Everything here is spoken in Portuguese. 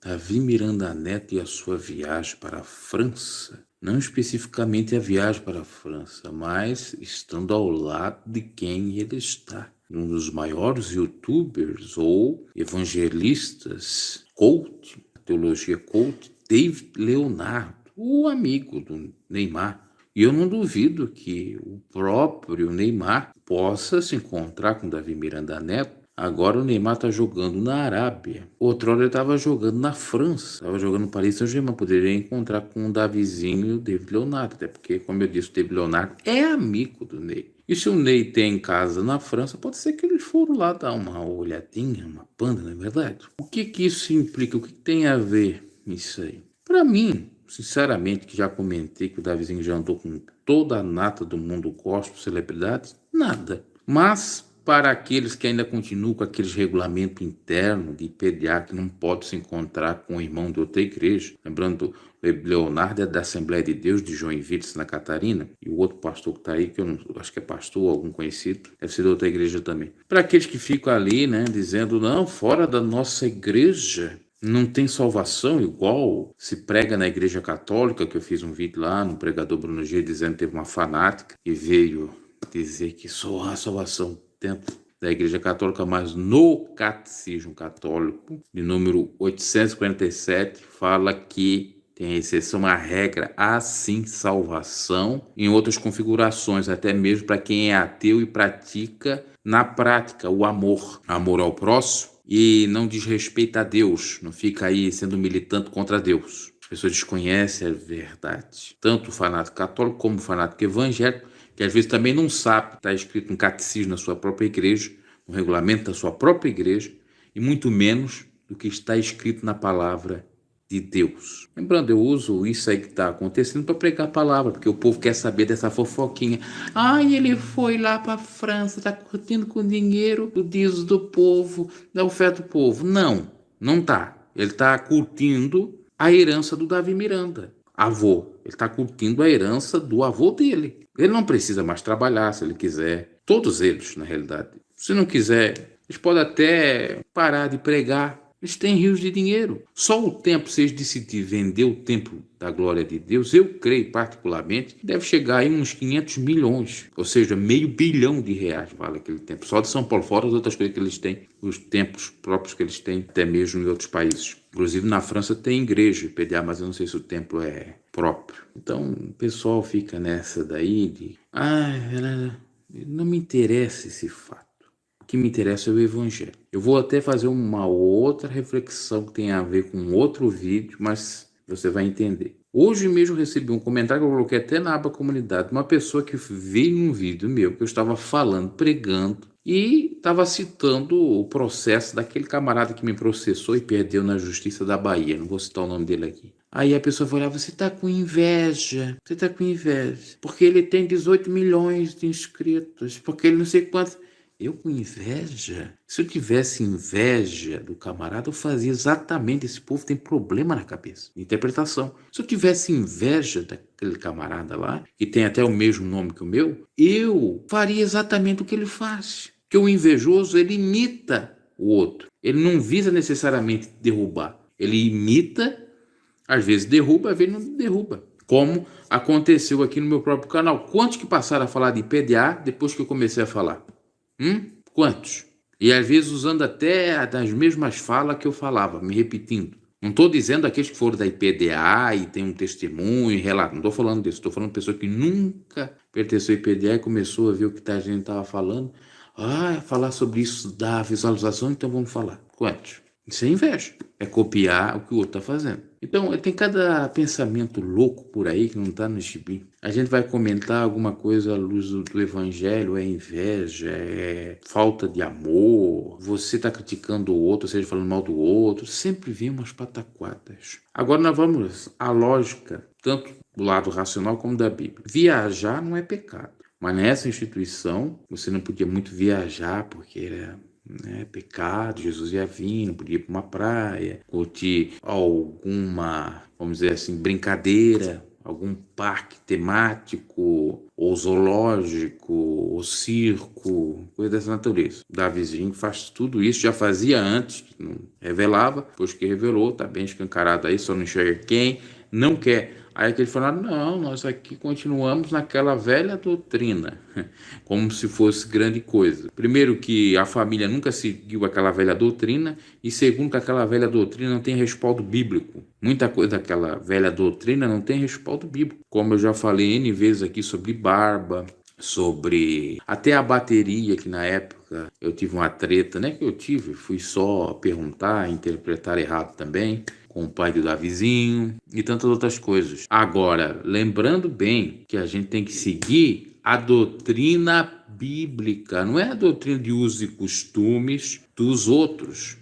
Davi Miranda Neto e a sua viagem para a França. Não especificamente a viagem para a França, mas estando ao lado de quem ele está. Um dos maiores youtubers ou evangelistas coach, teologia coach, David Leonardo, o amigo do Neymar. E eu não duvido que o próprio Neymar possa se encontrar com Davi Miranda Neto. Agora o Neymar está jogando na Arábia. Outrora ele estava jogando na França. Estava jogando no Paris Saint-Germain. Poderia encontrar com o Davizinho e o David Leonardo. Até porque, como eu disse, o David Leonardo é amigo do Ney. E se o Ney tem casa na França, pode ser que eles foram lá dar uma olhadinha, uma panda, não é verdade? O que isso implica? O que tem a ver isso aí? Para mim, sinceramente, que já comentei que o Davizinho já andou com toda a nata do mundo gospel, celebridades, nada. Mas para aqueles que ainda continuam com aqueles regulamento interno de PDA que não pode se encontrar com o irmão de outra igreja, lembrando, Leonardo é da Assembleia de Deus de Joinville, Santa Catarina, e o outro pastor que está aí, que eu não, acho que é pastor, algum conhecido, deve ser de outra igreja também. Para aqueles que ficam ali, né, dizendo, não, fora da nossa igreja, não tem salvação igual se prega na igreja católica, que eu fiz um vídeo lá no pregador Bruno G dizendo que teve uma fanática que veio dizer que só há salvação dentro da igreja católica, mas no catecismo católico, de número 847, fala que tem exceção à regra, há sim salvação em outras configurações, até mesmo para quem é ateu e pratica na prática o amor ao próximo, e não diz respeito a Deus, não fica aí sendo militante contra Deus. As pessoas desconhecem a verdade. Tanto o fanático católico como o fanático evangélico, que às vezes também não sabe, está escrito um catecismo na sua própria igreja, no regulamento da sua própria igreja, e muito menos do que está escrito na palavra de Deus. Lembrando, eu uso isso aí que está acontecendo para pregar a palavra, porque o povo quer saber dessa fofoquinha. Ai, ele foi lá para a França, está curtindo com dinheiro do dízimo do povo, da oferta do povo. Não, não está. Ele está curtindo a herança do Davi Miranda, avô. Ele está curtindo a herança do avô dele. Ele não precisa mais trabalhar se ele quiser. Todos eles, na realidade. Se não quiser, eles podem até parar de pregar. Eles têm rios de dinheiro. Só o templo, se eles decidirem vender o templo da glória de Deus, eu creio particularmente, que deve chegar aí uns 500 milhões. Ou seja, meio bilhão de reais vale aquele templo. Só de São Paulo, fora as outras coisas que eles têm, os templos próprios que eles têm, até mesmo em outros países. Inclusive na França tem igreja PDA, mas eu não sei se o templo é próprio. Então o pessoal fica nessa daí de... não me interessa esse fato. O que me interessa é o evangelho. Eu vou até fazer uma outra reflexão que tem a ver com outro vídeo, mas você vai entender. Hoje mesmo recebi um comentário que eu coloquei até na aba comunidade, uma pessoa que veio num vídeo meu que eu estava falando, pregando, e estava citando o processo daquele camarada que me processou e perdeu na justiça da Bahia. Não vou citar o nome dele aqui. Aí a pessoa falou, você tá com inveja, porque ele tem 18 milhões de inscritos, porque ele não sei quantos... Eu com inveja? Se eu tivesse inveja do camarada, eu fazia exatamente. Esse povo tem problema na cabeça, interpretação. Se eu tivesse inveja daquele camarada lá, que tem até o mesmo nome que o meu, eu faria exatamente o que ele faz. Porque o invejoso, ele imita o outro. Ele não visa necessariamente derrubar. Ele imita, às vezes derruba, às vezes não derruba. Como aconteceu aqui no meu próprio canal. Quantos que passaram a falar de PDA depois que eu comecei a falar? Quantos? E às vezes usando até as mesmas falas que eu falava, me repetindo. Não estou dizendo aqueles que foram da IPDA e tem um testemunho e relato. Não estou falando disso. Estou falando de pessoa que nunca pertenceu à IPDA e começou a ver o que a gente estava falando. Falar sobre isso dá visualização, então vamos falar. Quantos? Isso é inveja. É copiar o que o outro está fazendo. Então, tem cada pensamento louco por aí que não está no gibi. A gente vai comentar alguma coisa à luz do evangelho, é inveja, é falta de amor, você está criticando o outro, ou seja, falando mal do outro, sempre vem umas pataquadas. Agora nós vamos à lógica, tanto do lado racional como da Bíblia. Viajar não é pecado, mas nessa instituição você não podia muito viajar porque era... pecado, Jesus ia vir, não podia ir para uma praia, curtir alguma, vamos dizer assim, brincadeira, algum parque temático, ou zoológico, ou circo, coisa dessa natureza. Davizinho faz tudo isso, já fazia antes, não revelava, depois que revelou, tá bem escancarado aí, só não enxerga quem, não quer. Aí que ele falaram, não, nós aqui continuamos naquela velha doutrina, como se fosse grande coisa. Primeiro que a família nunca seguiu aquela velha doutrina, e segundo que aquela velha doutrina não tem respaldo bíblico. Muita coisa daquela velha doutrina não tem respaldo bíblico. Como eu já falei N vezes aqui sobre barba, sobre até a bateria, que na época eu tive uma treta, né, que eu tive, fui só perguntar, interpretar errado também, com o pai do Davizinho e tantas outras coisas. Agora, lembrando bem que a gente tem que seguir a doutrina bíblica, não é a doutrina de usos e costumes dos outros.